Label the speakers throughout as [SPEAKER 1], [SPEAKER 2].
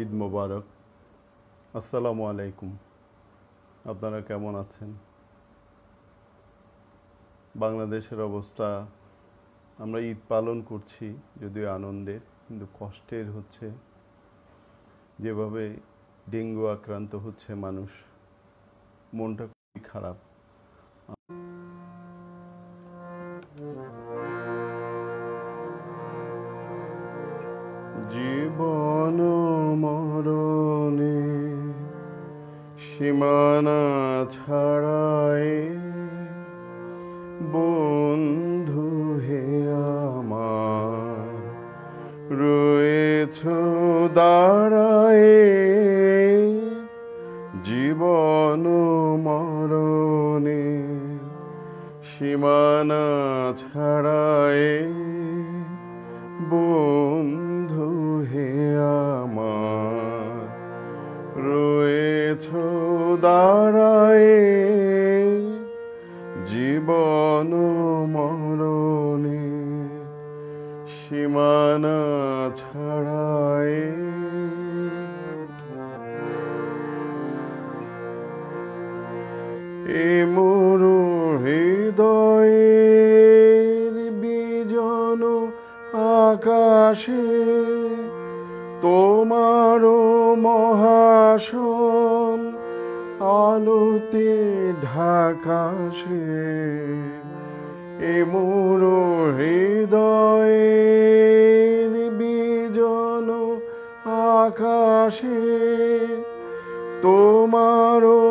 [SPEAKER 1] ঈদ মোবারক। আসসালামু আলাইকুম। আপনারা কেমন আছেন? বাংলাদেশের অবস্থা, আমরা ঈদ পালন করছি যদিও আনন্দের, কিন্তু কষ্টের হচ্ছে। যেভাবে ডেঙ্গু আক্রান্ত হচ্ছে মানুষ, মনটা খুবই খারাপ। জীবন মরণে সীমানা ছাড়ায় বন্ধু হে আমার রয়েছ দাঁড়ায়। জীবন মরণে সীমানা ছাড়ায় বন্ধু হে আমার রয়েছ দাঁড়ায়। জীবন মরণে সীমানা ছাড়ায়। এ মোর হৃদয়ের বিজন আকাশে তোমারও মহাশন আলোতে ঢাকাশে। এ মোর হৃদয়ের বিজন আকাশে তোমারও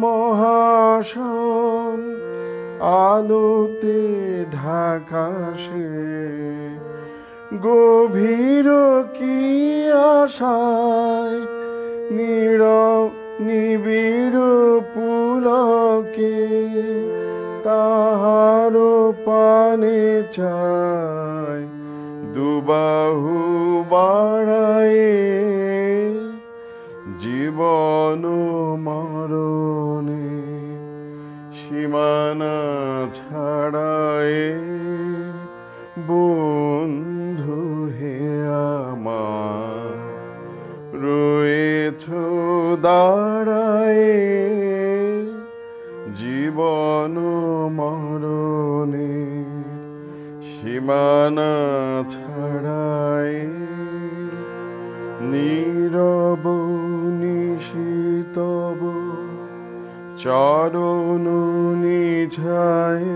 [SPEAKER 1] মহাশন আলোতে ঢাকাশে। গভীর কি আশায় নীরব নিবিড় পুলকে তাহার পানে চায় দুবাহু বাড়ায়। জীবন মরণে সীমানা ছাড়ায় বন্ধু হে আমার রয়েছ দাঁড়ায়। জীবন মরণে সীমানা ছাড়ায়। নীরব নিশিতব চরণ নিঝায়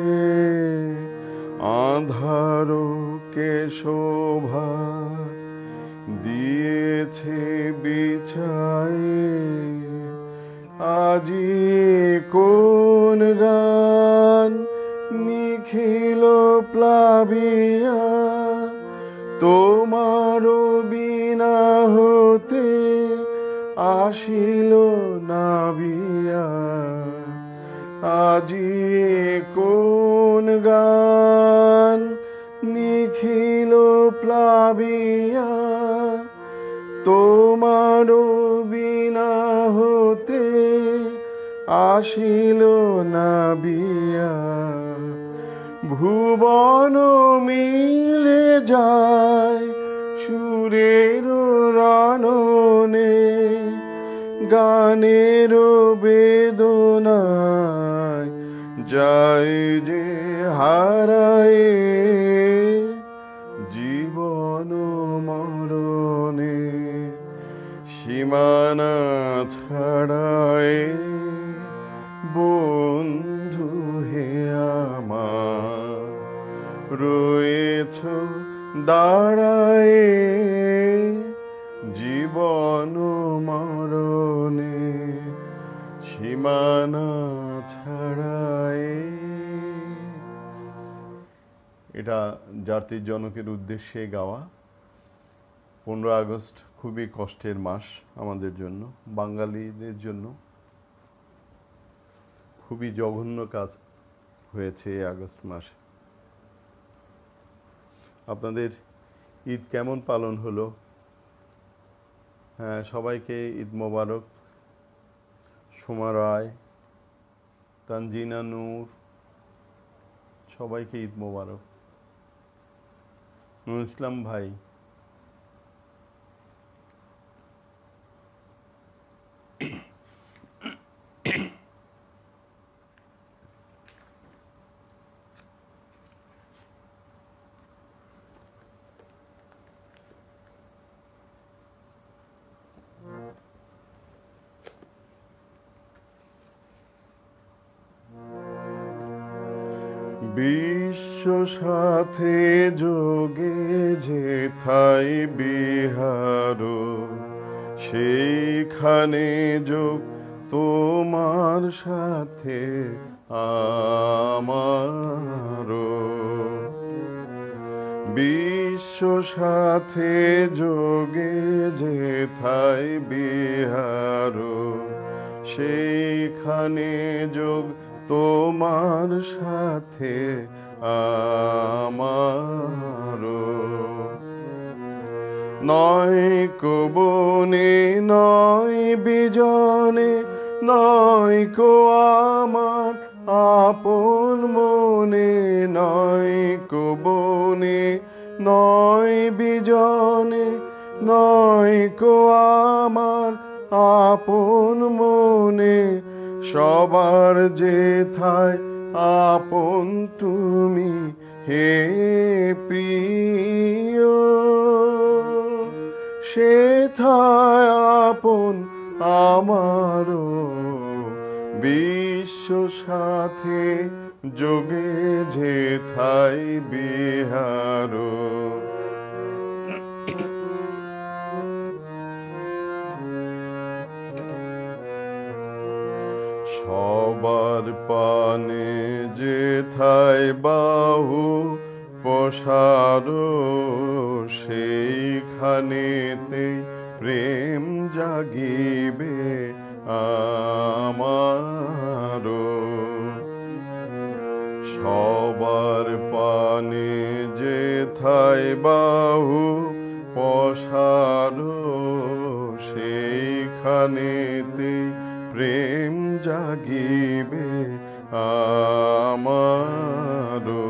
[SPEAKER 1] আঁধারকে শোভা দিয়েছে বিছায়। আজি কোন গান নিখিল প্লাবিয়া তোমারও বিনা হতে আসিল নাবিয়া। আজি কোন গান নিখিল প্লাবিয়া তোমারও বিনা হতে আসিল নাবিয়া। ভুবন মিলে যায় সুরের রণনে গানের বেদনায় যায় যে হারায়। জীবন মরণে সীমানা ছাড়ায় বন্ধু হে আমার রয়েছ দাঁড়ায়। জীবন মরণে সীমানা ছাড়ায়। এটা জাতির জনকের উদ্দেশ্যে গাওয়া। 15 আগস্ট খুবই কষ্টের মাস আমাদের জন্য, বাঙালিদের জন্য। খুবই জঘন্য কাজ হয়েছে এই আগস্ট মাসে। আপনাদের ঈদ কেমন পালন হলো? হ্যাঁ, সবাইকে ঈদ মোবারক। সোমা রায়, তানজিনা নূর, সবাইকে ঈদ মোবারক। নুরুল ইসলাম ভাই, বিশ্ব সাথে যোগে যেথায় বিহার, সেইখানে যোগ তোমার সাথে আমারও। বিশ্ব সাথে যোগে যেথায় বিহার, সেইখানে যোগ তোমার সাথে আমারও। নয় কো বনে নয় বিজনে, নয় কো আমার আপন মনে, নয় কো বনে নয় বিজনে, নয় কো আমার আপন মনে, সবার যেথায় আপন তুমি হে প্রিয়, সেথায় আপন আমারও। বিশ্ব সাথে যোগে যেথায় বিহার, সবার পানে যেথায় বাহু প্রসার, সেইখানেতে প্রেম জাগিবে আমারও। সবার পানে যেথায় বাহু প্রসার, সেইখানেতে প্রেম জাগিবে আমারও।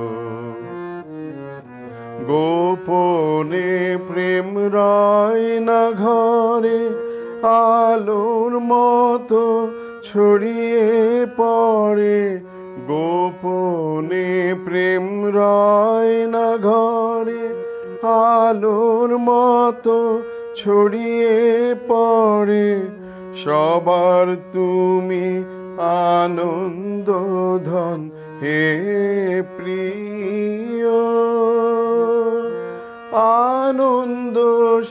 [SPEAKER 1] গোপনে প্রেম রয় না ঘরে, আলোর মতো ছড়িয়ে পড়ে। গোপনে প্রেম রয় না ঘরে, আলোর মতো ছড়িয়ে পড়ে। সবার তুমি আনন্দ ধন হে প্রিয়, আনন্দ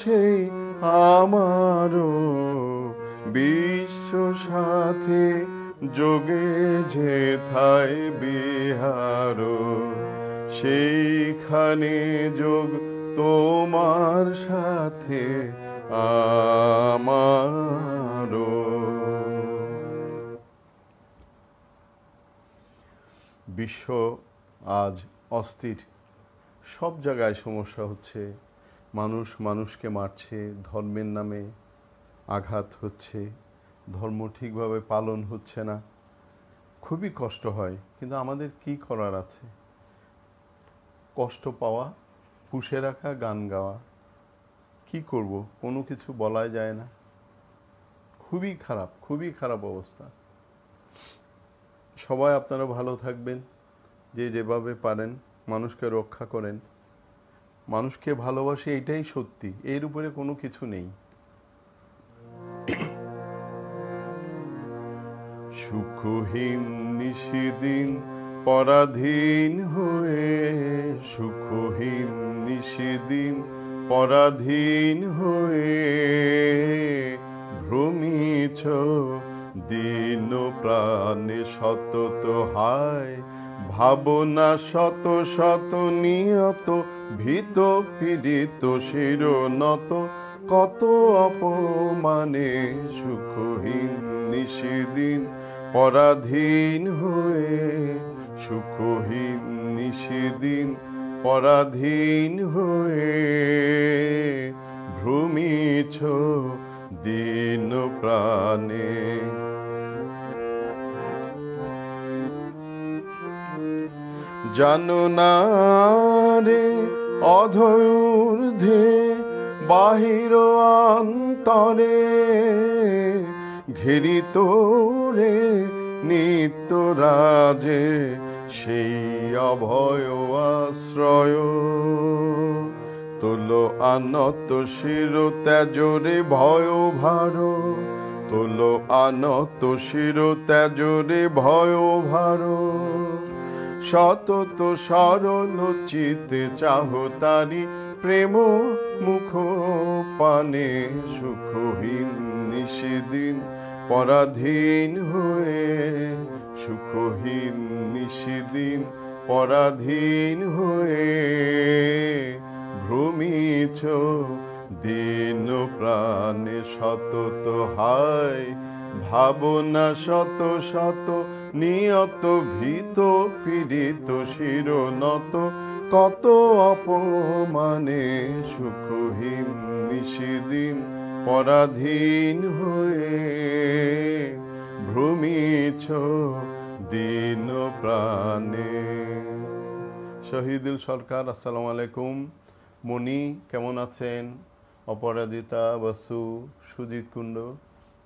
[SPEAKER 1] সেই আমারও। বিশ্ব সাথে যোগে যেথায় বিহার, সেইখানে যোগ তোমার সাথে আমারও। বিশ্ব আজ অস্থির, সব জায়গায় সমস্যা হচ্ছে, মানুষ মানুষকে মারছে, ধর্মের নামে আঘাত হচ্ছে, ধর্ম ঠিকভাবে পালন হচ্ছে না, খুবই কষ্ট হয়। কিন্তু আমাদের কি করার আছে? কষ্ট পাওয়া, পুষে রাখা, গান গাওয়া। কি করব? কোনো কিছু বলা যায় না। খুবই খারাপ, খুবই খারাপ অবস্থা। সবাই আপনারা ভালো থাকবেন, যে যেভাবে পারেন মানুষকে রক্ষা করেন। মানুষকে ভালোবাসি, এটাই সত্যি, এর উপরে কোনো কিছু নেই। সুখহীন নিশিদিন পরাধীন হয়ে, সুখহীন নিশিদিন পরাধীন হয়ে, ভ্রমিছ দিন প্রাণে সতত হায়। ভাবনা শত শত নিয়ত, ভীত পীড়িত শিরনত, কত অপমানে সুখহীন নিশিদিন পরাধীন হয়ে, সুখহীন নিশিদিন পরাধীন হয়ে, ভ্রমিছ দিন প্রাণে। জানো না রে অধৈর্যে বাহির অন্তরে, ঘেরিত রে নিত্য রাজে সেই অভয় আশ্রয়। তোলো আনত শির ত্যাজরে ভয় ভার, তোলো আনত শির ত্যাজরে ভয় ভার। সতত সরল চিতে চাহ তারি প্রেম মুখ পানে সুখহীন নিষেদিন পরাধীন হয়ে সুখহীন নিষেদিন পরাধীন হয়ে ভ্রমিছ দিন প্রাণে সতত হায় ভাবনা শত শত নিয়ত ভীত পীড়িত শিরনত কত অপমানে সুখহীন নিষেদিন পরাধীন হয়ে ভ্রমিছ দিন প্রাণে। শহীদুল সরকার, আসসালামু আলাইকুম। মনি কেমন আছেন? অপরাজিতা, বসু, সুজিত কুণ্ড,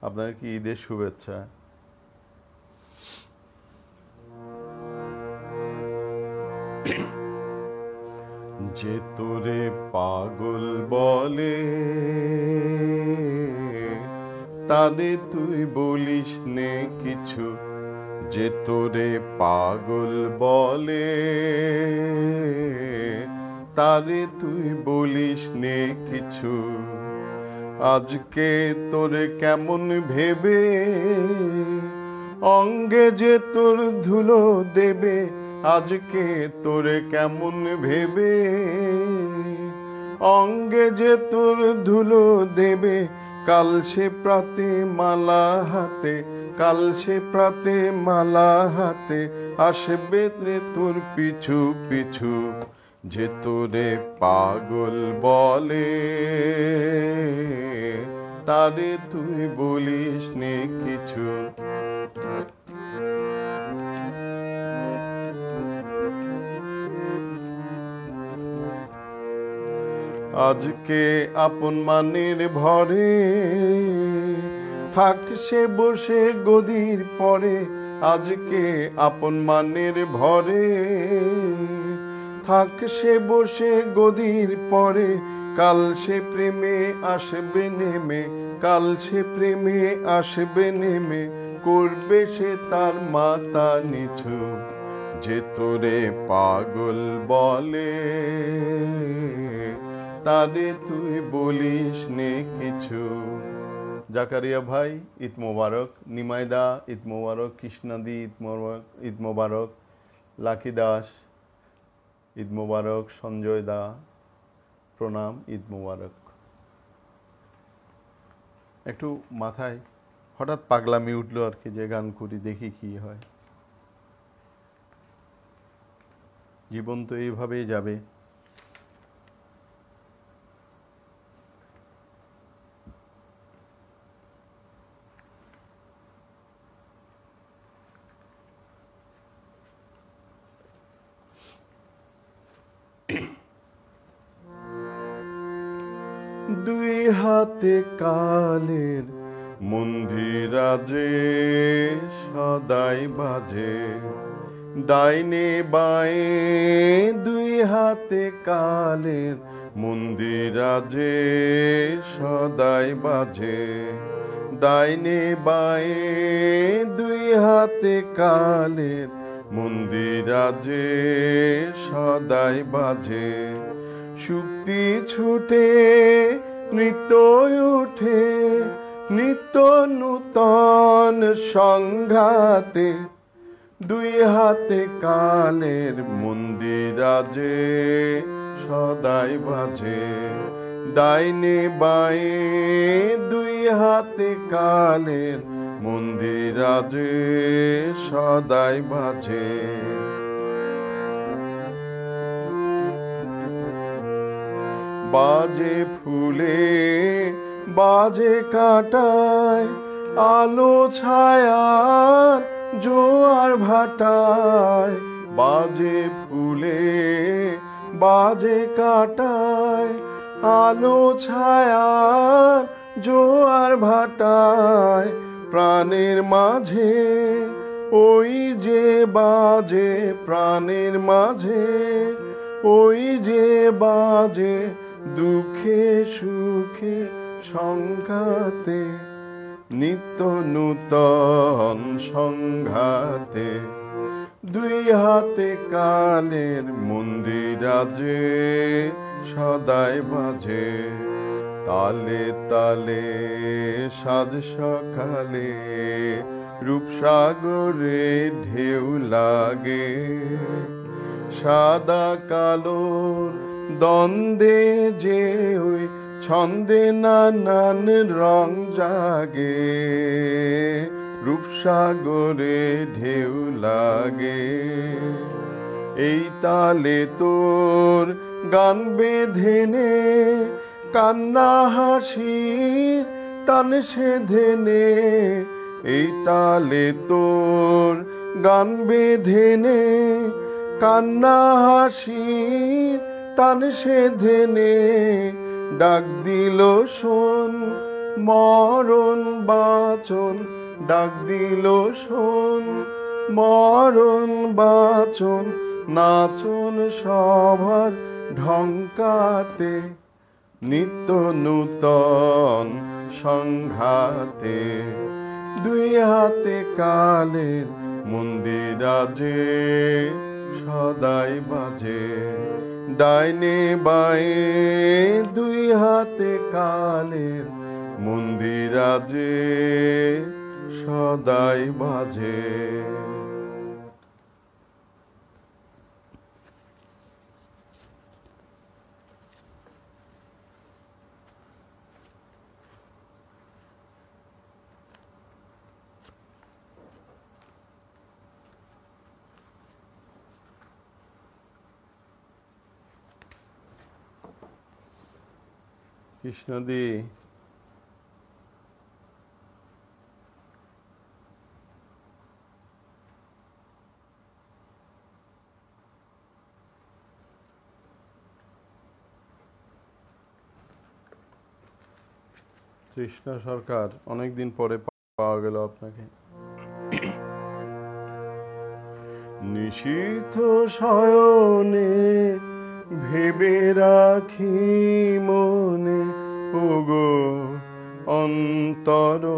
[SPEAKER 1] আপনার কি ঈদের শুভেচ্ছা। যে তোরে পাগল বলে তারে তুই বলিস নে কিছু, যে তোরে পাগল বলে তারে তুই বলিস নে কিছু। আজকে তোরে কেমন ভেবে অঙ্গে যে তোর ধুলো দেবে, আজকে তোরে কেমন ভেবে অঙ্গে যে তোর ধুলো দেবে, কাল সে প্রাতে মালা হাতে, কাল সে প্রাতে মালা হাতে আসবে রে তোর পিছু পিছু। যে তোরে পাগল বলে তারে তুই বলিস নে কিছু। আজকে আপন মানের ভরে থাক সে বসে গদির পরে, আজকে আপন মানের ভরে থাক সে বসে গদির পরে, কাল সে প্রেমে আসবে নেমে, কাল সে প্রেমে আসবে নেমে করবে সে তার মাথা নিচু। যে তোরে পাগল বলে তারে তুই বলিস নে কিছু। জাকারিয়া ভাই, ঈদ মোবারক। নিমাইদা, ঈদ মোবারক। কৃষ্ণাদি, ঈদ মোবারক। ঈদ মোবারক। লাকি দাস, ঈদ মোবারক। সঞ্জয় দা, প্রণাম, ঈদ মোবারক। একটু মাথায় হঠাৎ পাগলামি উঠলো আর কি, যে গান করি দেখি কি হয়। জীবন তো এইভাবেই যাবে। দুই হাতে কালের মন্দিরাজে সদাই বাজে, ডাইনে বায়ে দুই হাতে কালের মন্দিরাজে সদাই বাজে, ডাইনে বায়ে দুই হাতে কালের মন্দিরাজে সদাই বাজে। শুক্তি ছুটে নৃত্য উঠে নিত্য নূতন সংঘাতে, দুই হাতে কালের মন্দিরাজে সদাই বাজে, ডাইনে বায়ে দুই হাতে কালের মন্দিরাজে সদাই বাজে। বাজে ফুলে বাজে কাঁটায় আলো ছায়ার জোয়ার ভাটায়, বাজে ফুলে বাজে কাঁটায় আলো ছায়ার জোয়ার ভাটায়, প্রাণের মাঝে ওই যে বাজে, প্রাণের মাঝে ওই যে বাজে দুঃখে সুখে সংঘাতে, নিত্য নূতন সংঘাতে। দুই হাতে কালের মন্দিরাজে সদাই বাজে, তালে তালে সাজ সকালে রূপসাগরে ঢেউ লাগে। সাদা কালোর দ্বন্দ্বে যে ওই ছন্দে নানান রং জাগে, রূপসাগরে ঢেউ লাগে। এই তালে তোর গান বেঁধে নে, কান্না হাসির তান সেধে নে। এই তালে তোর গান বেঁধে নে, কান্না হাসির তান সেধে নে। ডাক দিল শোন মরণ বাচন, ডাক দিল শোন মরণ বাচন। নাচন সভার ঢংকাতে, নিত্য নূতন সংঘাতে। দুই হাতে কালের মন্দিরাজে সদাই বাজে, ডাইনে বায়ে দুই হাতে কালের মন্দিরাজে সদাই বাজে। কৃষ্ণদি, তৃষ্ণা সরকার, অনেকদিন পরে পাওয়া গেল আপনাকে। নিশীথ শয়নে ভেবে রাখি মনে, ওগো অন্তরজামী।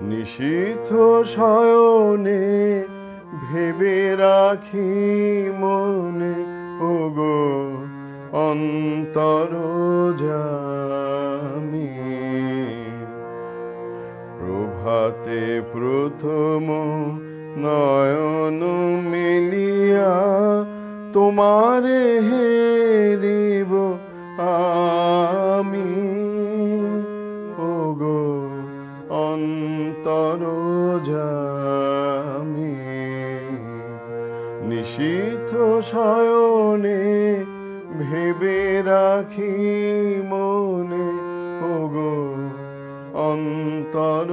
[SPEAKER 1] নিশীথ শয়নে ভেবে রাখি মনে, ওগো অন্তরজামী। প্রভাতে প্রথম নয়ন মেলিয়া তোমারে হেরিব আমি, ওগো অন্তরজামী। নিশীথ শয়নে ভেবে রাখি মনে, ওগো অন্তরজামী।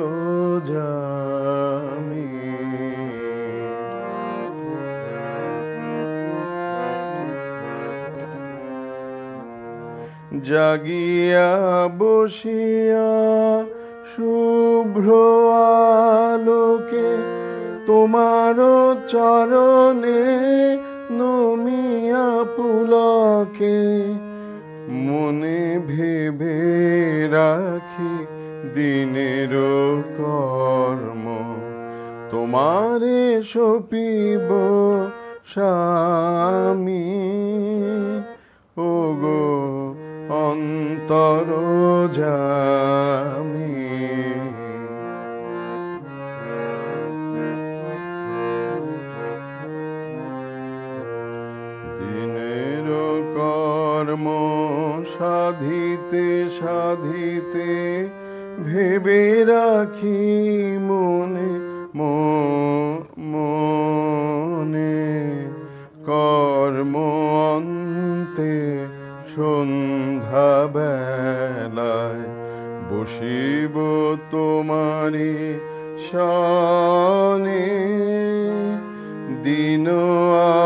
[SPEAKER 1] জাগিয়া বসিয়া শুভ্র আলোকে তোমার চরণে নমিয়া পুলকে, মনে ভেবে রাখি দিনের কর্ম, তোমারে সপিব স্বামী, ওগো অন্তরজামী। দিনের কর্ম সাধিতে সাধিতে ভেবে রাখি মনে মনে, কর্ম অন্তে সন্ধ্যা বেলায় বসিব তোমারি শনে। দিন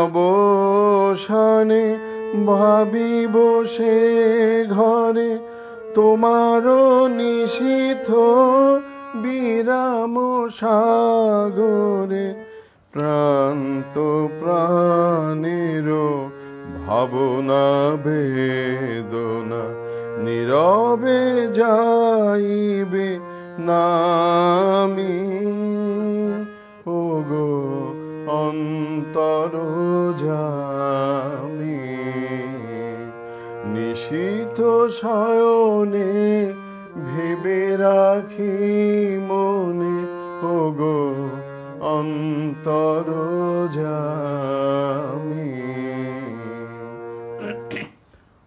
[SPEAKER 1] অবসানে ভাবিব সে ঘরে, তোমার নিশীথ বিরাম সাগরে। প্রান্ত প্রাণের ভাবনা বেদনা নীরবে যাইবে নামি ওগো অন্তরজামি নিশীথ শয়নে ভেবে রাখি মনে ওগো অন্তরজামি।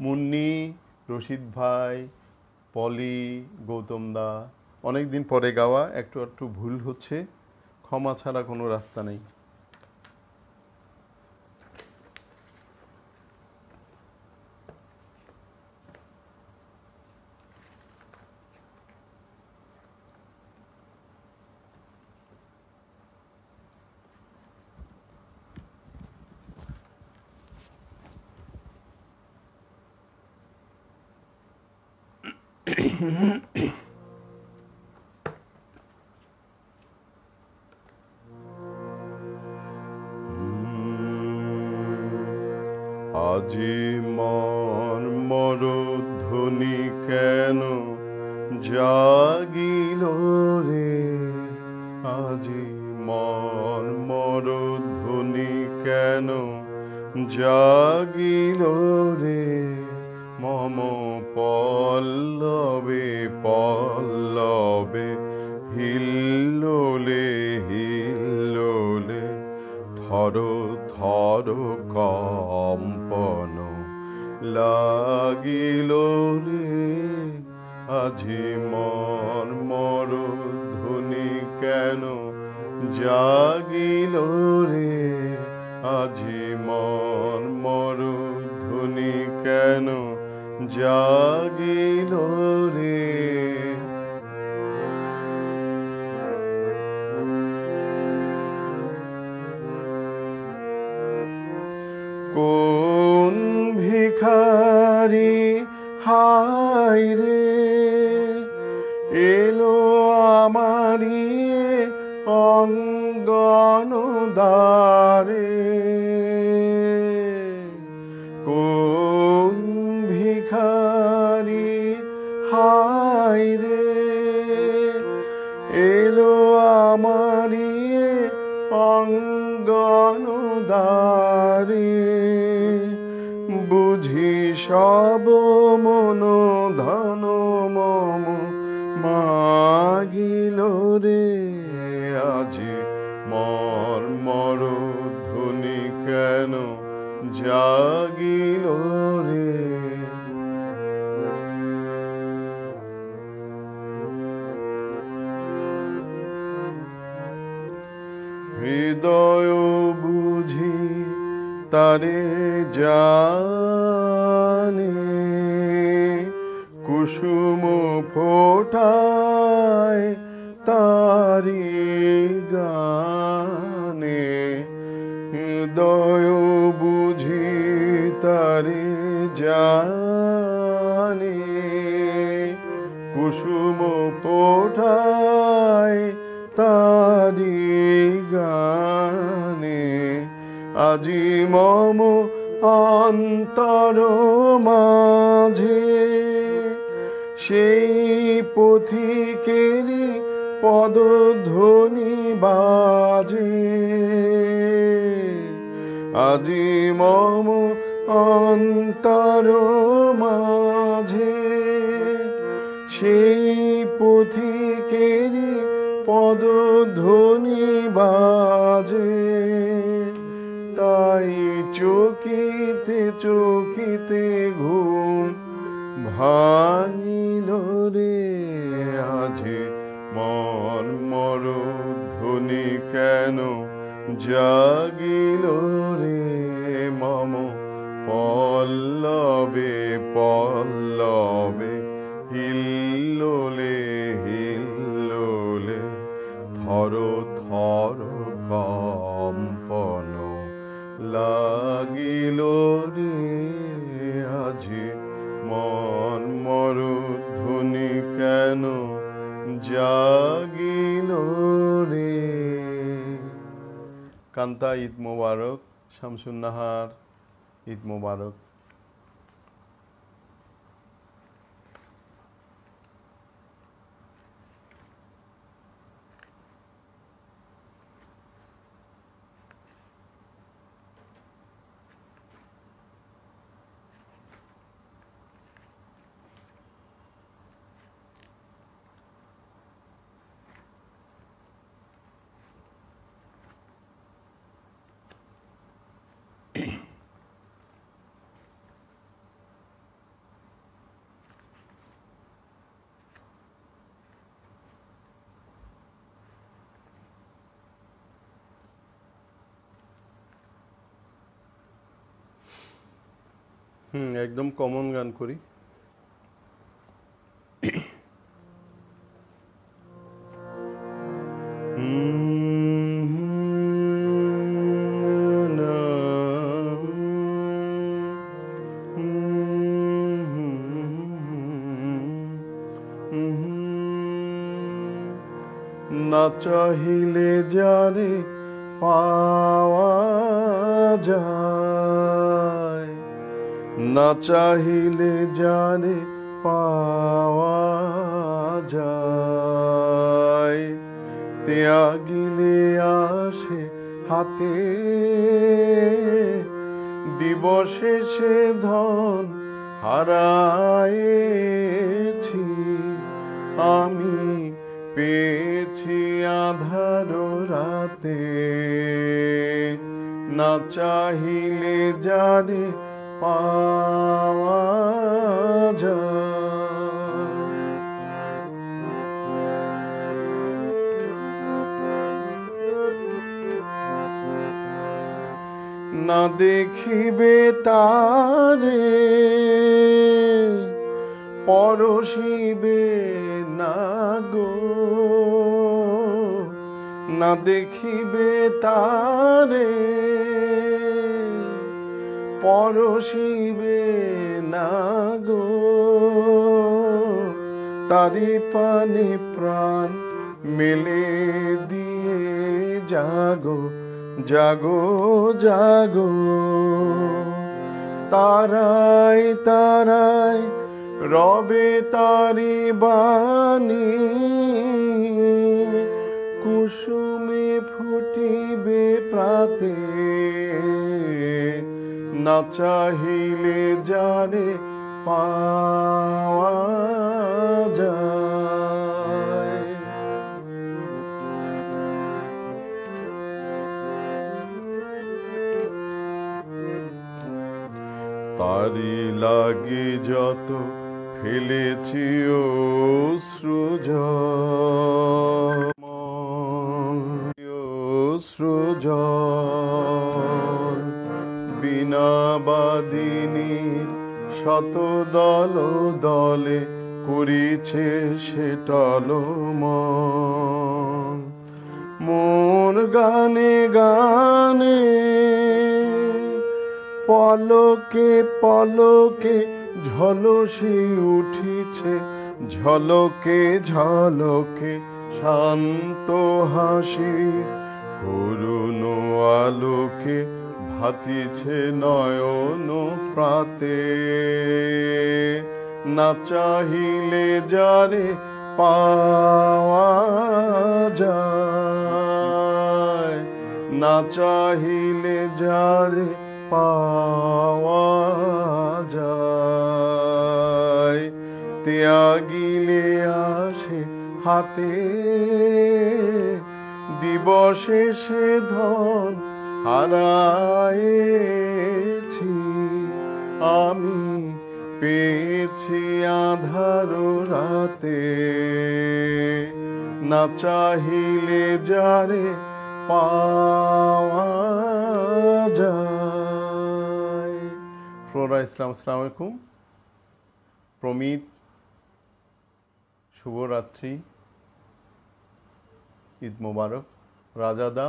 [SPEAKER 1] মুন্নি, রশিদ ভাই, পলি, গৌতম দা, অনেকদিন পরে গাওয়া, একটু একটু ভুল হচ্ছে, ক্ষমা ছাড়া কোনো রাস্তা নেই। আজি মন মরধ্বনি কেন জাগিল রে, আজি মন মরধ্বনি কেন জাগিল রে, মম পল্লবে পল্লবে হিল্লোলে হিল্লোলে থর থর কম্পন লাগিল রে, আজি মন মরধ্বনি কেন জাগিল রে, আজি মন মরধ্বনি কেন জাগিল রে। কোন ভিখারি হায় রে এলো আমারি অঙ্গন দ্বারে, কোন ভিখারি হায় রে এলো আমারি অঙ্গন দ্বারে, বুঝি সব মন ধন মম মাগিল রে, আজি মর মরধ্বনি কেন জাগিল রে। হৃদয় বুঝি তারে জানে, কুসুম ফোটায় তারি গানে, হৃদয় বুঝি তারে জানে, কুসুম ফোটায় তারি গানে, আজি মম অন্তর মাঝে সেই পথিকেরই পদধ্বনি বাজে, আজি মম অন্তর মাঝে সেই পথিকেরই পদধ্বনি বাজে, তাই চকিতে চকিতে ঘুম ভাঙিল রে, আজি মন মরধ্বনি কেন জাগিল রে, মম পল্লবে পল্লবে হিল্লোলে হিল্লোলে থর থর কম্পন লাগিল রে, আজি মন মরধ্বনি কেন জাগিল রে। কান্তা, ঈদ মোবারক। শামসুন নাহার, ঈদ মোবারক। একদম কমন গান করি। না চাহিলে যারে পাওয়া যায়, না চাহিলে যারে পাওয়া যায়, ত্যাগিলে আসে হাতে দিবসে সে ধন হারায়েছি আমি, পেয়েছি আধার রাতে। না চাহিলে যারে পাওয়া যায়। না দেখিবে তারে পরশিবে না গো, না দেখিবে তারে পরশিবে না গো, তারি পানে প্রাণ মেলে দিয়ে জাগো জাগো জাগো। তারাই তারাই রবে তারি বাণী, কুসুমে ফুটিবে প্রাতে। না চাহিলে যারে পাওয়া যায়। তারি লাগে যত ফেলেছি অশ্রুজল, বিনা বাদিনীর শত দল দলে করিছে সে টলমল। মোর গানে গানে পলকে পলকে ঝলসে উঠিছে, ঝলকে ঝলকে শান্ত হাসি, করুণ আলোকে ভাতিছে নয়ন প্রাতে। না চাহিলে যারে পাওয়া যায়, না চাহিলে যারে পাওয়া যায়, ত্যাগিলে আসে হাতে দিবসে সে ধন হারায়েছি আমি, পেয়েছি আধার রাতে। না চাহিলে যারে পাওয়া যায়। ফ্লোরা ইসলাম, আসসালামু আলাইকুম। প্রমিত, শুভরাত্রি, ঈদ মোবারক। রাজাদা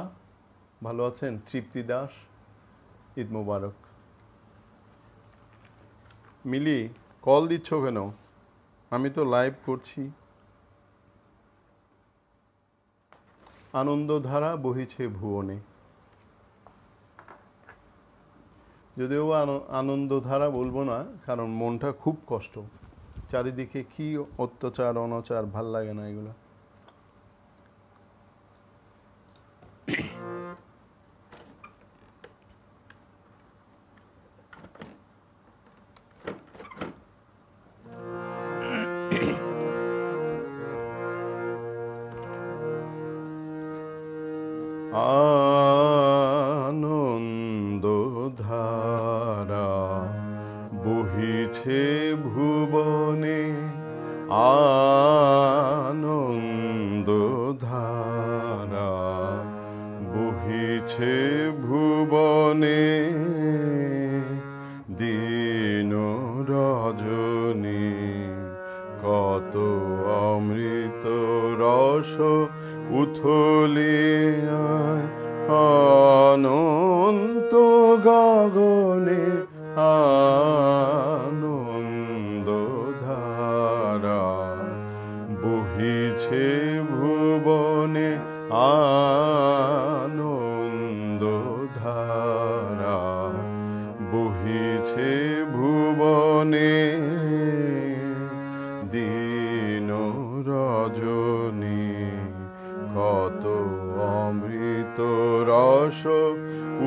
[SPEAKER 1] ভালো আছেন? তৃপ্তি দাস, ঈদ মোবারক। মিলি, কল দিচ্ছ কেন? আমি তো লাইভ করছি। আনন্দধারা বহিছে ভুবনে, যদিও আনন্দধারা বলবো না, কারণ মনটা খুব কষ্ট। চারিদিকে কি অত্যাচার অনাচার, ভাল লাগে না এগুলো। আনন্দধারা বহিছে ভুবনে, আনন্দধারা বহিছে ভুবনে, দীন রস উথলে আয় অনন্ত গগনে আনন্দ ধারা বহিছে ভুবনে আনন্দ ধারা বহিছে ভুবনে দিন রজনী কত অমৃত রস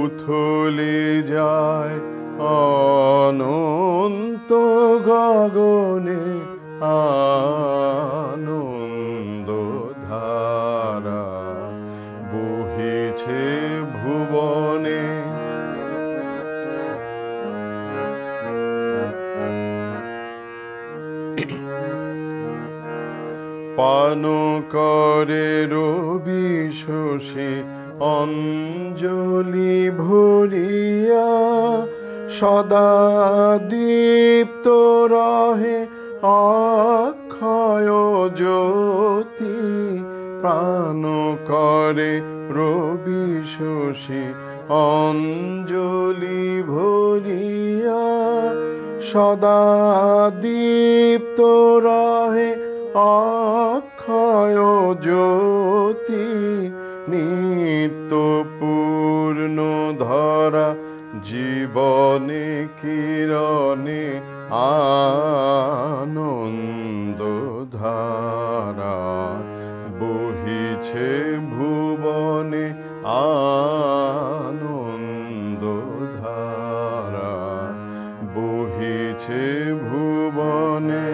[SPEAKER 1] উথলে যায় অনন্ত গগনে আনন্দ ধারা বহিছে ভুবনে। পান করে রবি শশী অঞ্জলি ভরিয়া সদা দীপ্ত রহে অক্ষয় জ্যোতি প্রাণ করে রবি শশী অঞ্জলি ভরিয়া সদা দীপ্ত রহে অক্ষয় জ্যোতি নিত্য পূর্ণ ধরা জীবনে কিরণে আনন্দ ধারা বহিছে ভুবনে আনন্দ ধারা বহিছে ভুবনে।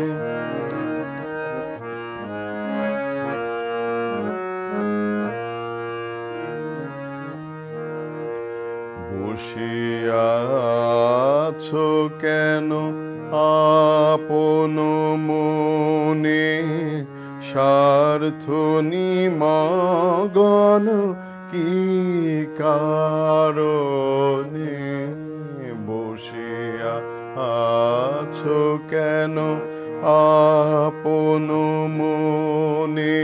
[SPEAKER 1] বসিয়াছো কেন আপন মনে স্বার্থ নিমগ্ন কি কারণে বসিয়া আছো কেন আপন মনে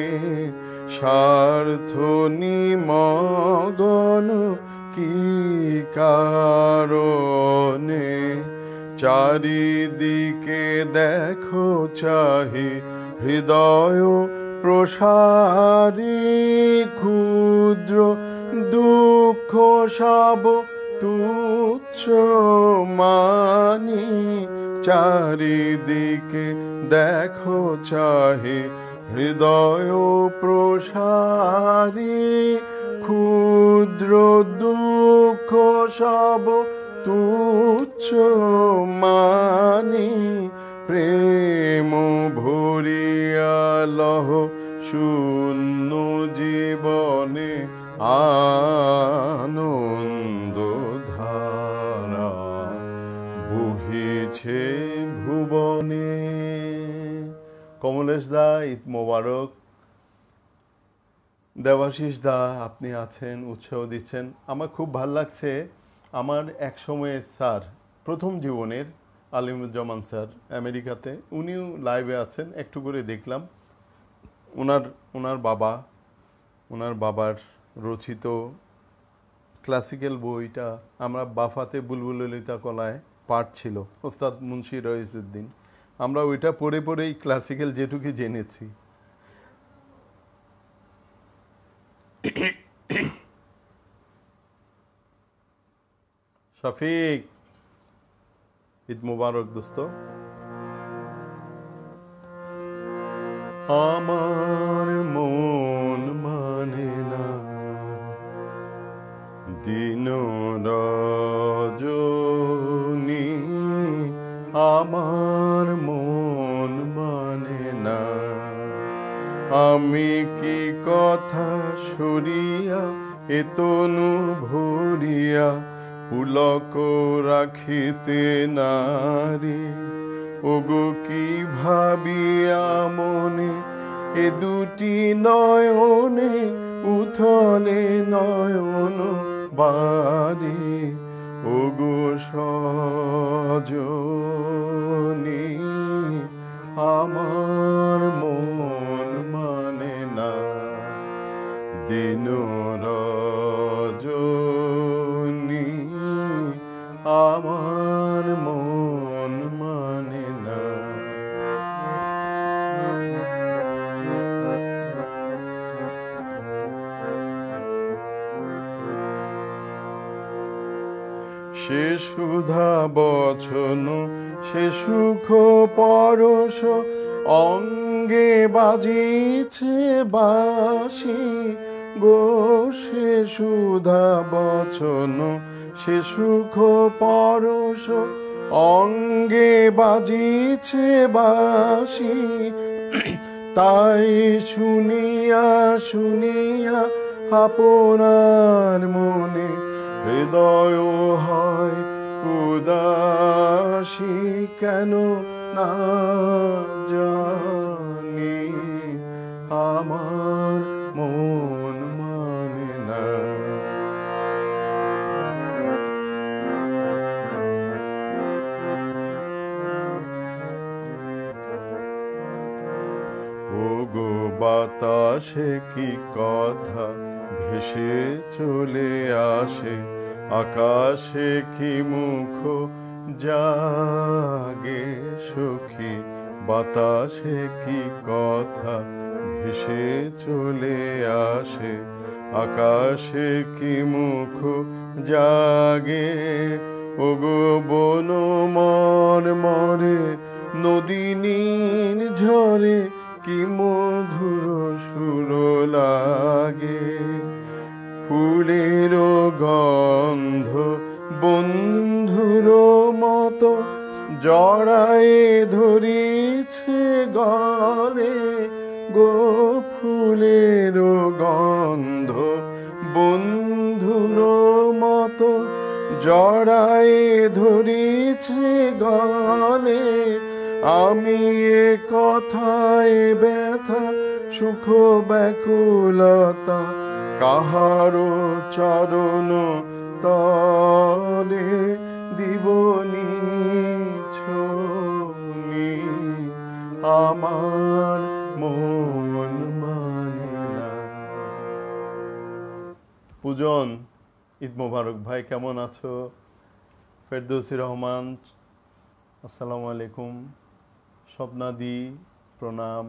[SPEAKER 1] স্বার্থ নিমগ্ন কি কারণে চারিদিকে দেখো চাহি হৃদয় প্রসারী ক্ষুদ্র দুঃখ সব তুচ্ছ মানি চারিদিকে দেখো চাহি হৃদয় প্রসারী ক্ষুদ্র দুঃখ সব তুচ্ছ মানি প্রেম ভরিয়া লহ শূন্য জীবনে আনন্দ ধারা বহিছে ভুবনে। কমলেশ দা, ঈদ মোবারক। দেবাশিস দা, আপনি আছেন, উৎসাহ দিচ্ছেন, আমার খুব ভাল লাগছে। আমার এক সময়ের স্যার, প্রথম জীবনের আলিমুজ্জামান স্যার আমেরিকাতে, উনিও লাইভে আছেন, একটু করে দেখলাম। ওনার বাবার রচিত ক্লাসিক্যাল বইটা আমরা বাফাতে বুলবুল ললিতা কলায় পাঠ ছিল, ওস্তাদ মুন্সি রইসুদ্দিন, আমরা ওইটা পড়ে পড়েই ক্লাসিক্যাল যেটুকু জেনেছি। শফিক, ঈদ মুবারক দোস্ত। আমার মন মানে না দিন রজনী, আমার মন মানে না আমি কি কথা সরিয়া এতনু ভরিয়া পুলক রাখিতে নারী। ওগো কি ভাবিয়া মনে এ দুটি নয়নে উথলে নয়ন বাড়ি। ওগো সজনী আমার মন মানে না। সে সুধা বচন সে সুখ পরশ অঙ্গে বাজিছে বাঁশি গো, সে সুধা বচন সে সুখ পরশ অঙ্গে বাজিছে বাঁশি। তাই শুনিয়া শুনিয়া আপনার মনে হৃদয় হয় উদাসী, কেন না জানি আমার মন মানে না। ওগো বাতাসে কি কথা ভেসে চলে আসে, আকাশে কি মুখ জাগে সখী, বাতাসে কি কথা ভেসে চলে আসে, আকাশে কি মুখ জাগে। ওগো বন মরে নদীনীর ঝরে কি মধুর সুর লাগে, ফুলের গন্ধ বন্ধুর মতো জড়ায়ে ধরিছে গলে গো, ফুলের গন্ধ বন্ধুর মতো জড়ায়ে ধরিছে গলে। আমি এ কথায় ব্যথা সুখ ব্যাকুলতা কাহারো চরণ তলে দিবনি ছনি, আমার মন মানে না। পূজন, ঈদ মোবারক ভাই, কেমন আছো? ফেরদৌসী রহমান, আসসালামু আলাইকুম। স্বপ্নাদি, প্রণাম।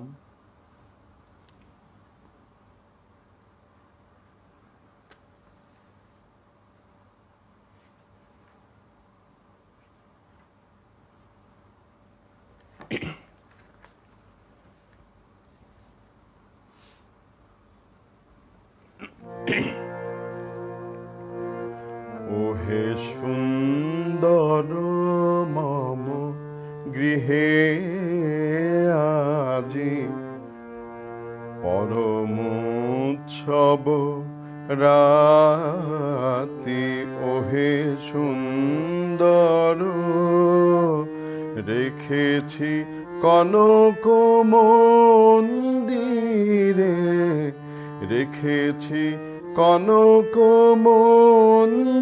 [SPEAKER 1] ওহে সুন্দর মম গৃহে আজি পরমোৎসব রাতি, ওহে সুন্দর রেখেছি কনক মন্দিরে, রেখেছি কনক মন্দিরে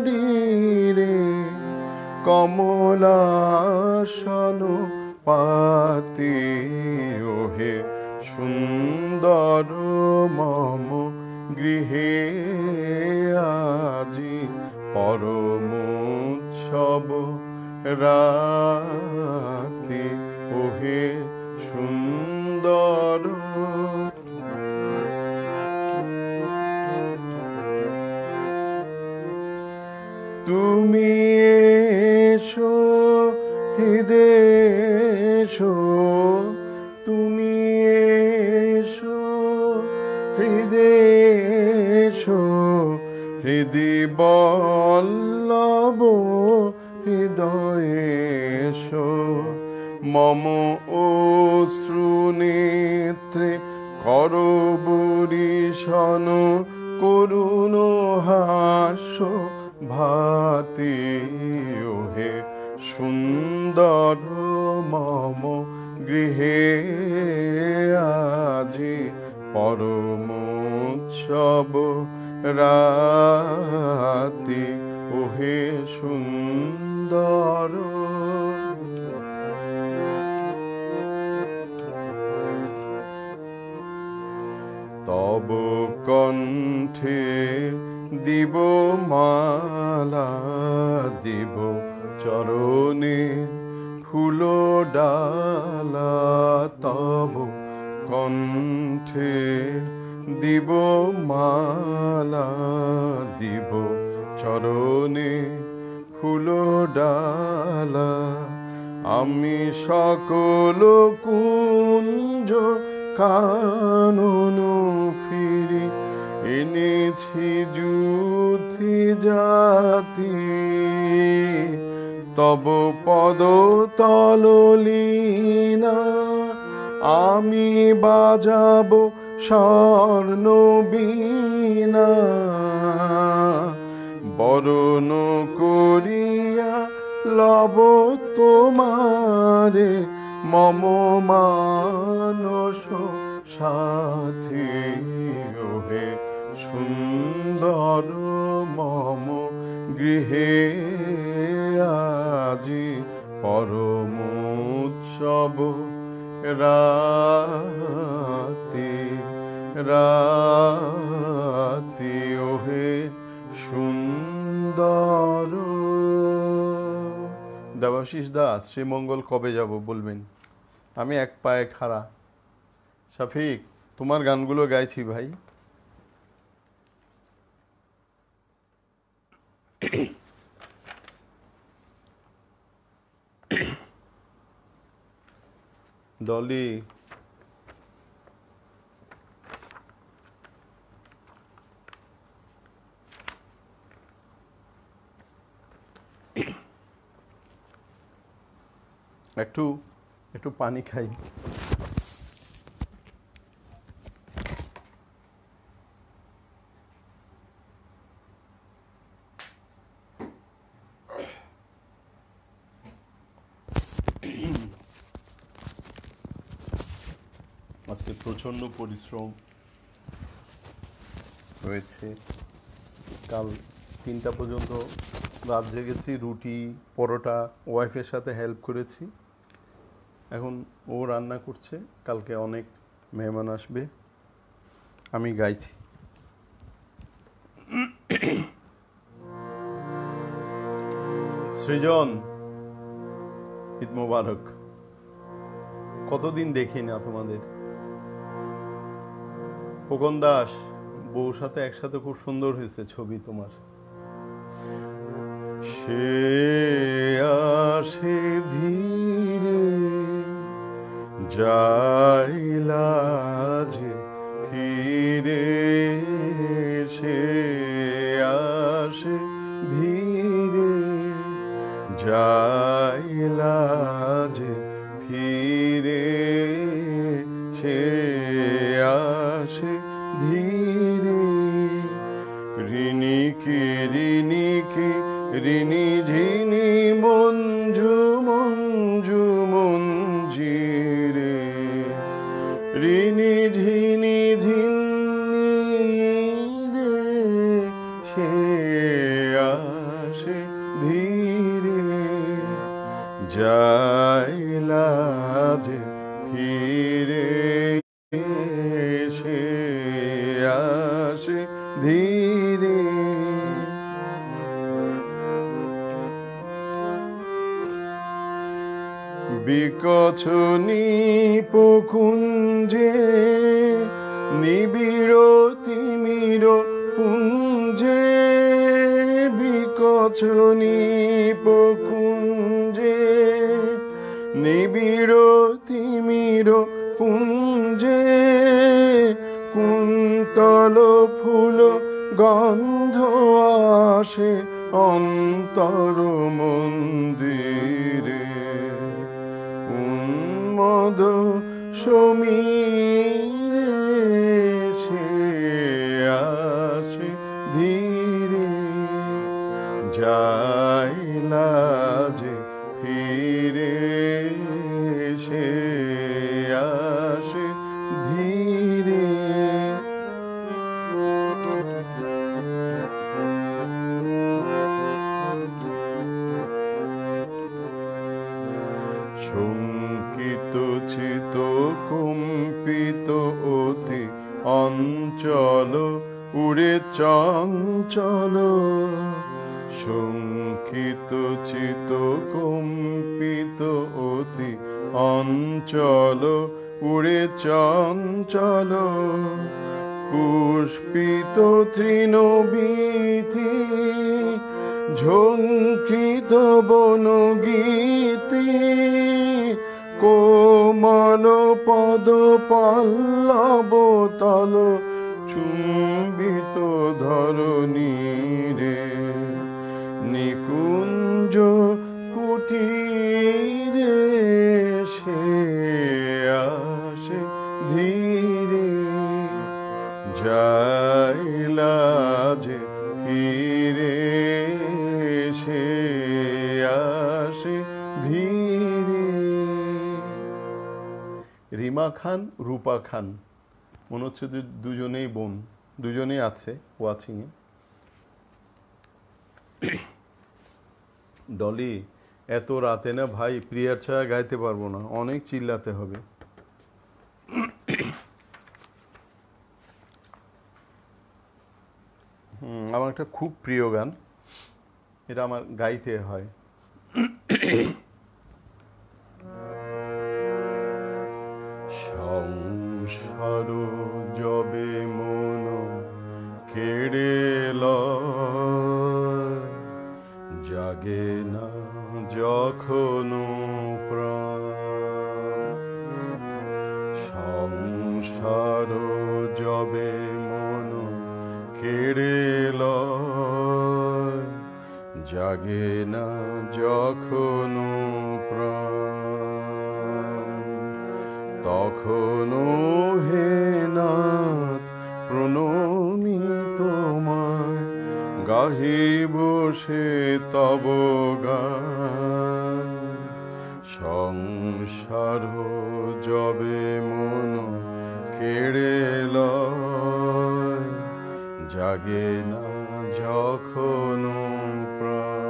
[SPEAKER 1] কমলাসন পাতি, ওহে সুন্দর মম গৃহে আজি পরমোৎসব রাতি, ওহে সুন্দর। তুমি এসো হৃদেশো, তুমি এসো হৃদেশো, হৃদি বল্লভ হৃদয়েশো, মম অশ্রু নেত্রে করবরিশন করুণ হাস্য ভাতি, ওহে সুন্দর মম গৃহে আজি পরমোৎসব রাতি, ওহে সুন্দর। তব কণ্ঠে দিব মালা, দিব চরণে ফুল ডালা, তব কণ্ঠে দিব মালা, দিব চরণে ফুলো ডালা, আমি সকল কুঞ্জ কানন ফিরি এনেছি যুথি জাতি, তব পদ তললীনা আমি বাজাবো স্বর্ণ বীণা, বরণ করিয়া লব তোমারে মম মানস সাথী, ওহে সুন্দর মম গৃহে আজি পরম উৎসব রাতি রাতি, ওহে সুন্দর। দেবাশিস দাস, শ্রীমঙ্গল কবে যাব বলবেন? আমি এক পায়ে খাড়া। শফিক, তোমার গানগুলো গাইছি ভাই। ডলি, একটু একটু পানি খাই। আজকে প্রচন্ড পরিশ্রম হয়েছে। কাল 3টা পর্যন্ত রাত জেগেছি, রুটি পরোটা ওয়াইফের সাথে হেল্প করেছি। এখন ও রান্না করছে, কালকে অনেক মেহমান আসবে। আমি গাইছি। সৃজন, ঈদ মোবারক। কতদিন দেখি না তোমাদের। খোকন দাস, বউর সাথে একসাথে খুব সুন্দর হয়েছে ছবি তোমার। সে আসে ধীরে যাইলা যে ফিরে, সে আসে ধীরে যাইলা যে ফিরে, সে আসে ধীরে। ঋণীকে ঋণীকে ঋণী ঝিনি মঞ্জু মঞ্জু মঞ্জিরে, ঋণী ঝিনি ঝিনি রে, সে আসে ধীরে যাইলা যে ফিরে, সে আসে ধীরে। বিকচনি পকুঞ্জে নিবিড় তিমির পুঞ্জে, বিকচনি পকুঞ্জে নিবিড় তিমির পুঞ্জে, কুন্তল ফুল গন্ধ আসে অন্তর মন্দিরে, উন্মদ সমীরে, সে আসে ধীরে যাইলা যে ফিরে, সে আসে ধীরে। শঙ্কিত চিত কম্পিত অতি অঞ্চল উড়ে চঞ্চল, শঙ্কিত চিত কম্পিত অতি অঞ্চল উড়ে চঞ্চল, পুষ্পিত তৃণবীথি ঝঙ্কৃত বনগীতি কোমল পদ পল্লব তল চুম্বিত ধরণীরে নিকুঞ্জ কুটিরে সে আসে ধীরে যাইলা যে ফিরে সে আসে ধীরে। রিমা খান, রূপা খান, মনে হচ্ছে দুজনেই বোন, দুজনেই আছে ওয়াচিংয়ে। ডলি, এত রাতে না ভাই প্রিয়ার ছায়া গাইতে পারবো না, অনেক চিল্লাতে হবে। আমার একটা খুব প্রিয় গান, এটা আমার গাইতে হয়। সংসার যবে মন কেড়ে লয়, জাগে না যখন প্রাণ। সংসার যবে মন কেড়ে লয়, জাগে না যখন প্রাণ। তখন হে নাথ প্রণমি তোমায়, গাহিব সে তব গান। সংসার যবে মন কেড়ে লয়, জাগে না যখন প্রাণ।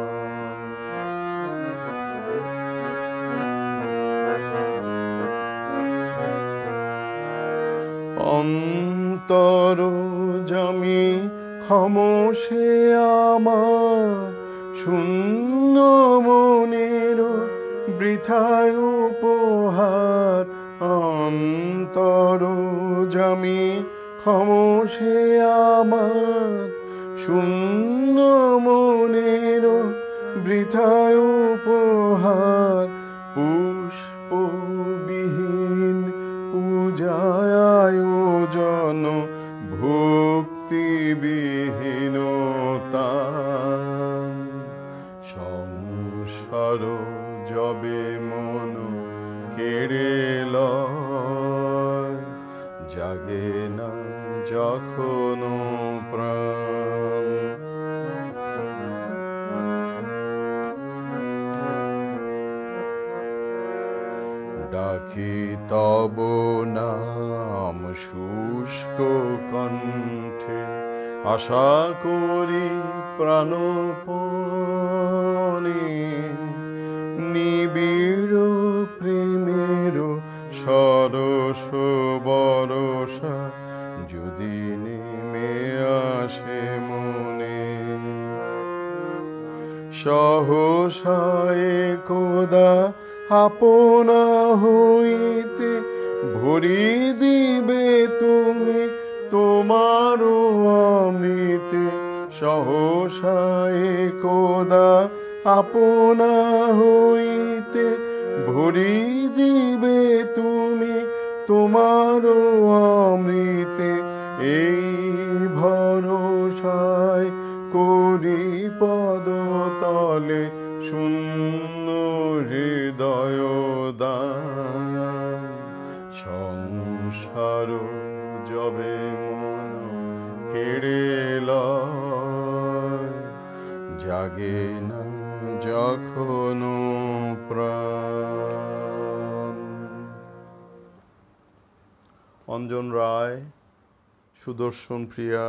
[SPEAKER 1] অন্তর জমি ক্ষমসে আমার, শূন্য মনের বৃথায় উপহার। অন্তর জমি ক্ষমসে আমার, শূন্য মনের বৃথায় উপহার। পুষ্পবিহীন পূজায় আয়োজন, ভক্তিবিহীনতা। সংসার যবে মন কেড়ে লয়, জাগে না যখন প্রাণ। ডাকি তব নাম শুষ্ক কণ্ঠে, আশা করি প্রাণপণে। নিবিড় প্রেমের সরস বরষা যদি নেমে আসে মনে, সহসা একদা আপনা হইতে ভরি দিবে তুমি তোমার অমৃতে। সহসা একদা আপনা হইতে ভরি দিবে তুমি তোমার অমৃতে। এই ভরসায় করি পদতলে শূন্য হৃদয় দান। সংসার যবে মন কেড়ে লয়, জাগে না যখন প্রাণ। অঞ্জন রায়, সুদর্শন প্রিয়া।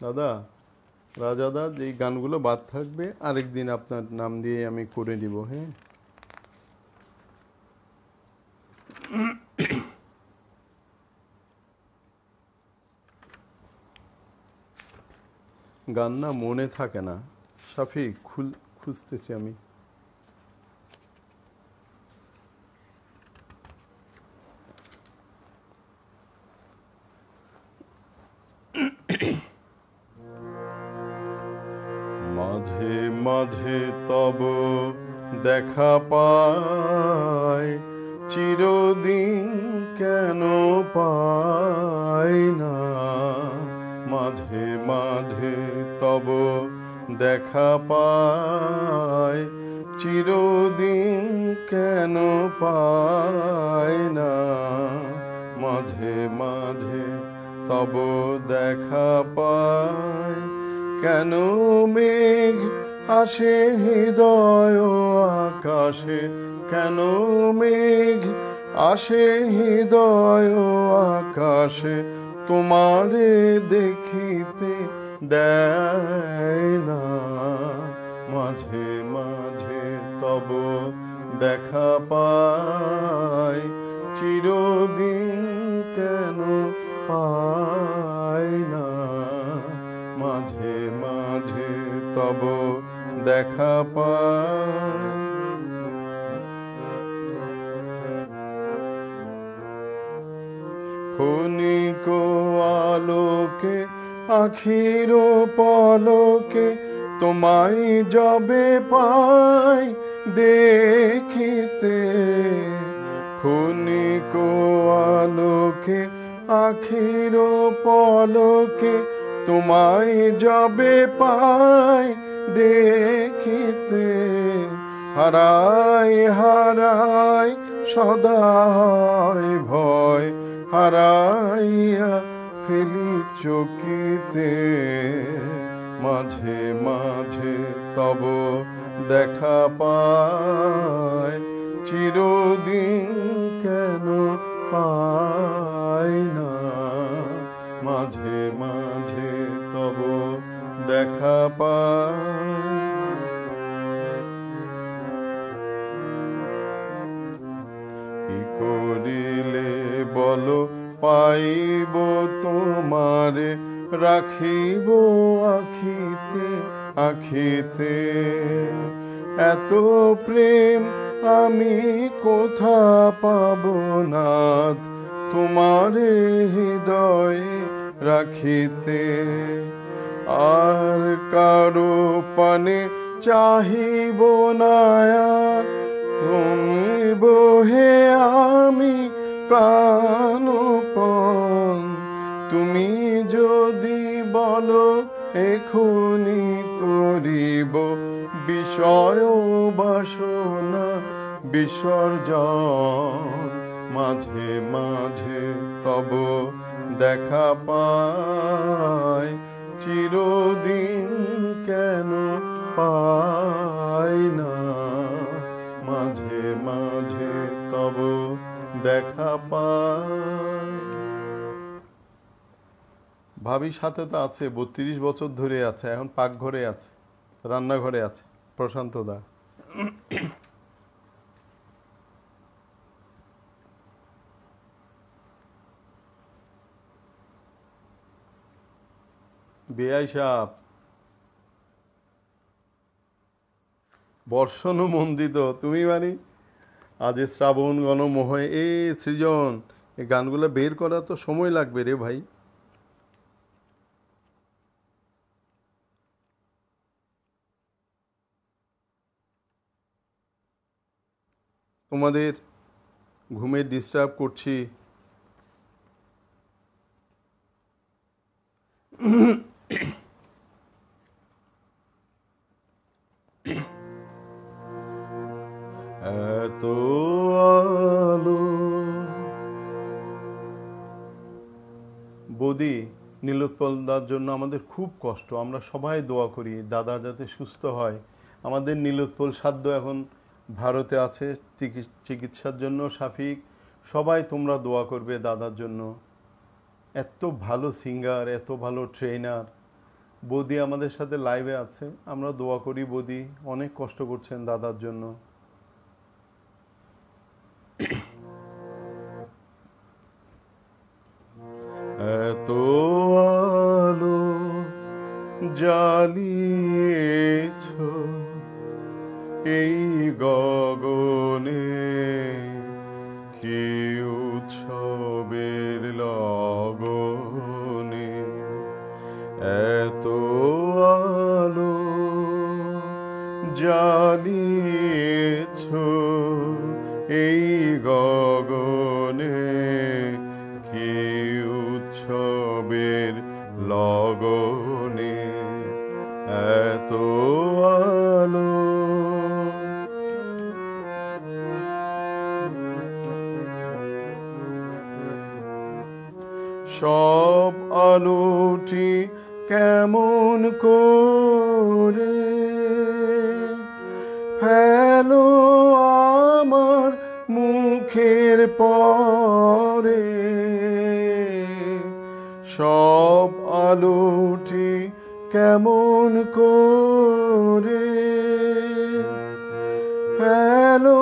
[SPEAKER 1] দাদা, রাজাদা, এই গানগুলো বাদ থাকবে, আরেকদিন আপনার নাম দিয়ে আমি করে দিব। হ্যাঁ, গান না মনে থাকে না। সাফি, খুঁজতেছি আমি। মাঝে তব দেখা পাই, চিরদিন কেন পাই না। মাঝে মাঝে তব দেখা পাই, চিরদিন কেন পাই না। মাঝে মাঝে তব দেখা পাই, কেন মেঘ আসে হৃদয় আকাশে, কেন মেঘ আসে হৃদয় আকাশে, তোমারে দেখিতে দেয় না। মাঝে মাঝে তব দেখা পাই, চিরদিন কেন পাই না। মাঝে মাঝে তব দেখা পাই। ক্ষণিক আলোকে আখির পলকে, তোমায় যবে পাই দেখিতে। ক্ষণিক আলোকে আখির পলকে, তোমায় যবে পাই দেখিতে। হারাই হারাই সদা হয় ভয়, হারাইয়া ফেলি চকিতে। মাঝে মাঝে তব দেখা পাই, চিরদিন কেন পাই না। মাঝে মাঝে তব দেখা পাই। কি করিলে বলো পাইব তোমারে, রাখিব আখিতে আখিতে। এত প্রেম আমি কোথা পাব নাথ, তোমারে হৃদয়ে রাখিতে। আর কারো পানে চাহিব না, তুমি বহে আমি প্রাণপণ। তুমি যদি বলো এখনি করিব বিষয় বাসনা বিসর্জন। মাঝে মাঝে তব দেখা পাই, চিরদিন কেন পাই না। মাঝে মাঝে তব দেখা পাই। ভাবির সাথে তো আছে, 32 বছর ধরে আছে, এখন পাকঘরে আছে, রান্নাঘরে আছে প্রশান্ত দা। বেআই সাহেব বর্ষণ মন্দিত তুমি মানে, আজ শ্রাবণ গণমোহয় এ সৃজন, এই গানগুলো বের করা তো সময় লাগবে রে ভাই। তোমাদের ঘুমে ডিস্টার্ব করছি। এত আলো বৌদি, নীলোৎপল দার জন্য আমাদের খুব কষ্ট, আমরা সবাই দোয়া করি দাদা যাতে সুস্থ হয়। আমাদের নীলোৎপল সাধ্য এখন ভারতে আছে চিকিৎসার জন্য। শাফিক, সবাই তোমরা দোয়া করবে দাদার জন্য। এত ভালো সিঙ্গার, এত ভালো ট্রেনার। বৌদি আমাদের সাথে লাইভে আছে, আমরা দোয়া করি। বৌদি অনেক কষ্ট করছেন দাদার জন্য। এত আলো জ্বালিয়েছ এই গগনে, কি উৎসবের লগনে। এত আলো জ্বালিয়েছ এই গগনে, কি উৎসবের লগনে এত আলো। সব আলোটি কেমন করে ফেলো আমার মুখের পরে, সব আলোটি কেমন করে ফেলো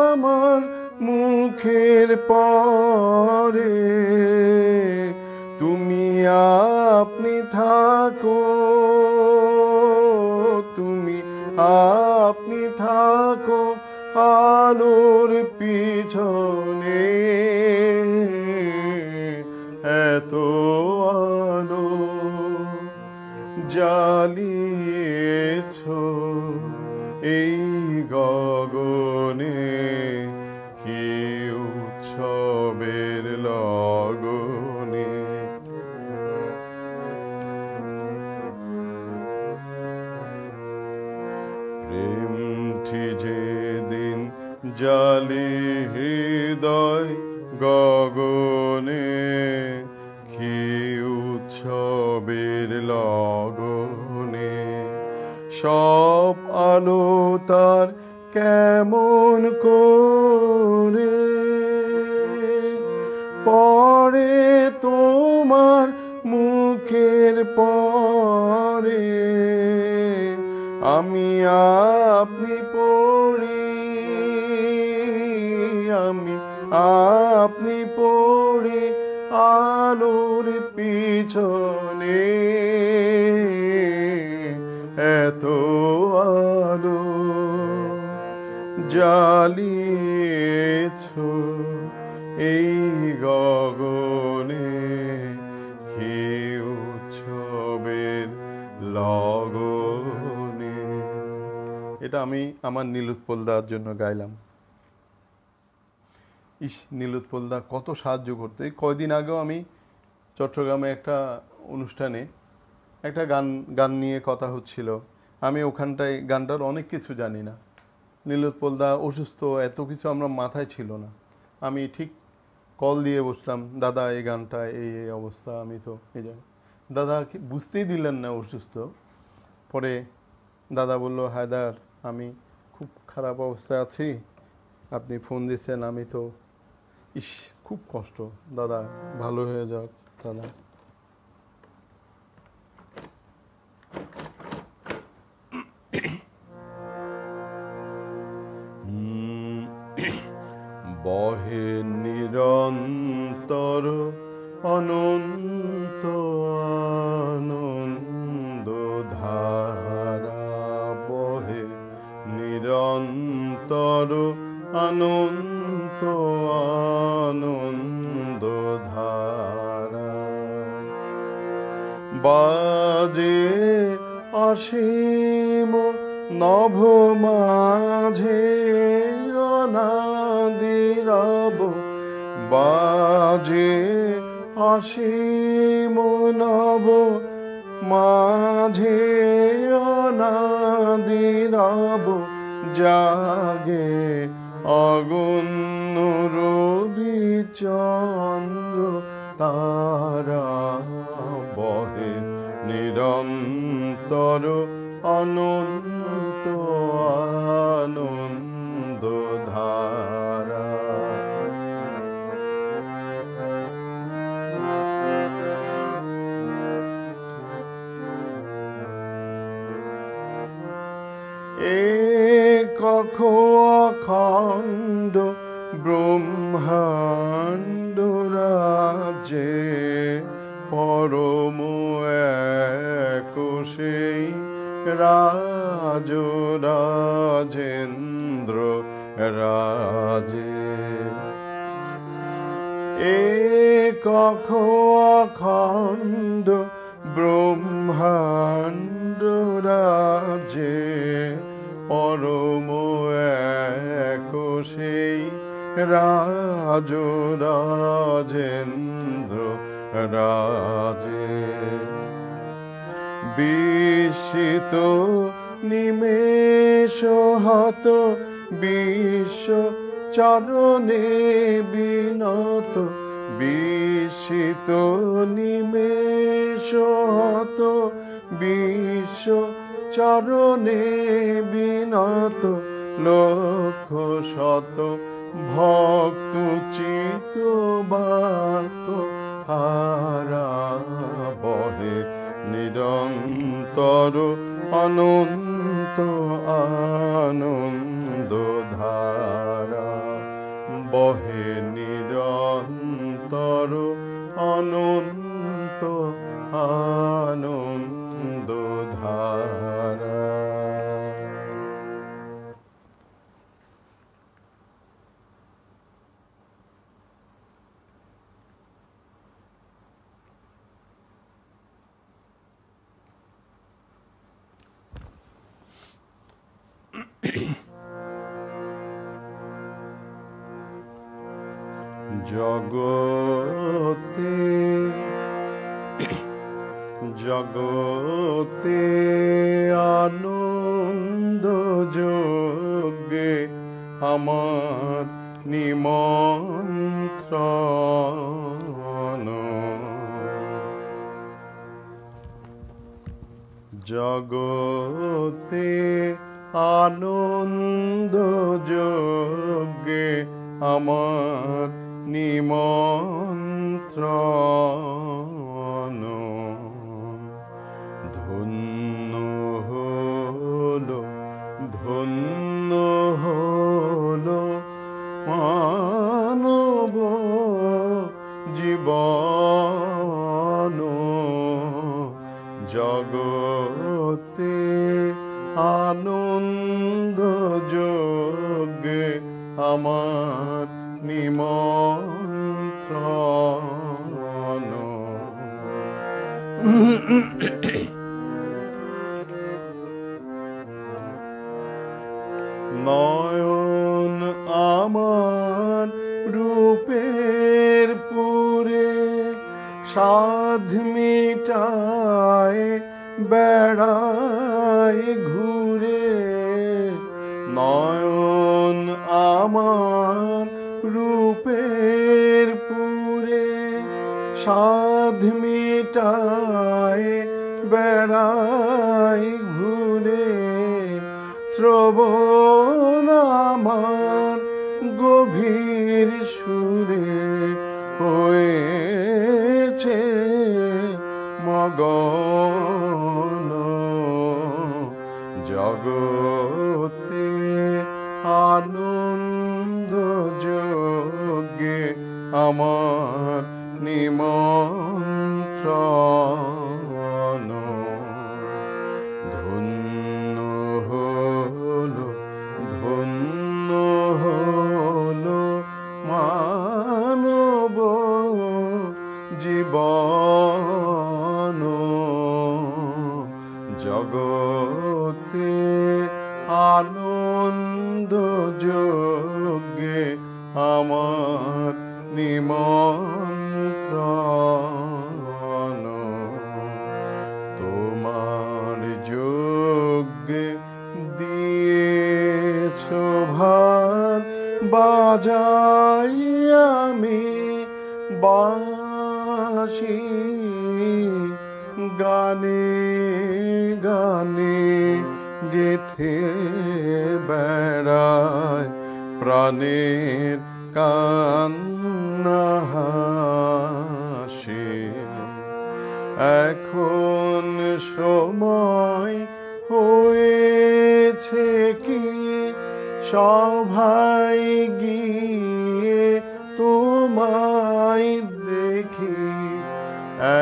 [SPEAKER 1] আমার মুখের পরে। তুমি আপনি থাকো, তুমি আপনি থাকো আলোর পিছনে, এত আলো জ্বালিয়েছ এই গগনে, কি উৎসবের লগনে। প্রেমটি যেদিন জালি হৃদয় গগনে, কি উৎসবের লগনে। সব আলো তার কেমন করে পরে তোমার মুখের পরে, আমি আপনি পড়ি, আমি আপনি পড়ি আলোর পিছনে, এত আলো জ্বালিয়েছ এই গগনে, কি উৎসবের লগনে। এটা আমি আমার নীলুৎপলদার জন্য গাইলাম। ইস, নীলুৎপলদা কত সাহায্য করতো। এই কয়দিন আগেও আমি চট্টগ্রামে একটা অনুষ্ঠানে একটা গান নিয়ে কথা হচ্ছিল। আমি ওখানটায় গানটার অনেক কিছু জানি না। নীলুৎপলদা অসুস্থ, এত কিছু আমরা মাথায় ছিল না। আমি ঠিক কল দিয়ে বসলাম, দাদা এই গানটা এই এই অবস্থা, আমি তো এই জানি। দাদা বুঝতেই দিলেন না অসুস্থ। পরে দাদা বলল, হায়দার আমি খুব খারাপ অবস্থায় আছি, আপনি ফোন দিচ্ছেন, আমি তো ইস খুব কষ্ট, দাদা ভালো হয়ে যাক দাদা। বহে নিরন্তর অনন্ত আনন্দ ধারা, বহে নিরন্তর অনন্ত আনন্দ ধারা। বাজে অসীম নভ মাঝে অনাদিরব, বাজে অসীম নভ মাঝে অনাদিরব, জাগে অগণ্য রবি চন্দ্র তারা, বহে নিরন্তর অনন্ত আনন্দ ধারা। একক অখণ্ড ব্রহ্মাণ্ড রাজ্যে পরম এক সেই রাজ রাজেন্দ্র রাজে। একক অখণ্ড ব্রহ্মাণ্ড রাজে পরম এক সেই রাজ রাজেন্দ্র রাজে। বিস্মিত নিমেষ হত বিশ্ব চরণে বিনত, বিস্মিত নিমেষ হত বিশ্ব চরণে বিনত, লক্ষ শত ভক্ত চিত বাক্য হারা বহে নিরন্তর অনন্ত আনন্দ ধারা, বহে নিরন্তর অনন্ত আনন্দ ধারা। জগতে জগতে আনন্দ যোগে আমার নিমন্ত্রণ, জগতে আনন্দ যোগে আমার নিমন্ত্রণ, ধন্য হলো ধন্য হলো মানব জীবন, জগতে আনন্দ যোগে আমার নিমন্ত্রণ। নয়ন আমার রূপের পুরে সাধ মিটায় বেড়ায় ঘুরে, নয়ন আমার রূপের পুরে সাধ মিটায় বেড়ায় ঘুরে, শ্রবণ আমার গভীর সুরে হয়েছে মগন, জগতে আনন্দ যোগে আমার নিমন্ত্রণ, ধন্য হলো ধন্য হলো মানব জীবন, জগতে আনন্দ যোগে আমার নিমন্ত্রণ, তোমার যোগে দিয়েছ ভার বাজাই আমি বাঁশি, গানে গানে গেথে বেড়ায় প্রাণের কান্না হাসি, এখন সময় হয়েছে কি সভায় গিয়ে তোমায় দেখি,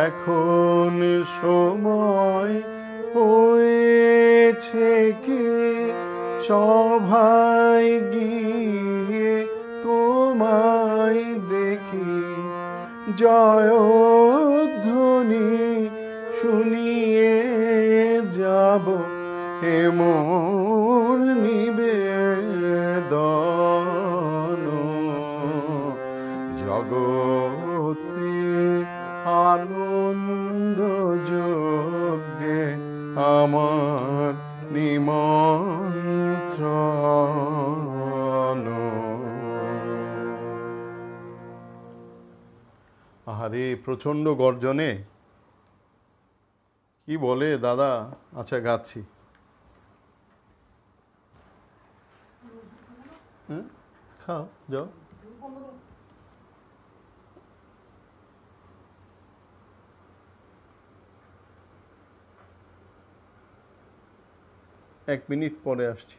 [SPEAKER 1] এখন সময় হয়েছে কি সভায় গিয়ে তোমায় দেখি, জয়ধ্বনি শুনিয়ে যাব হে মোর নিবেদন জগতে আনন্দ যজ্ঞে আমার নিমন্ত্রণ। আহারে প্রচন্ড গর্জনে কি বলে দাদা? আচ্ছা গাচ্ছি। হ্যাঁ, খাও যাও। এক মিনিট পরে আসছি।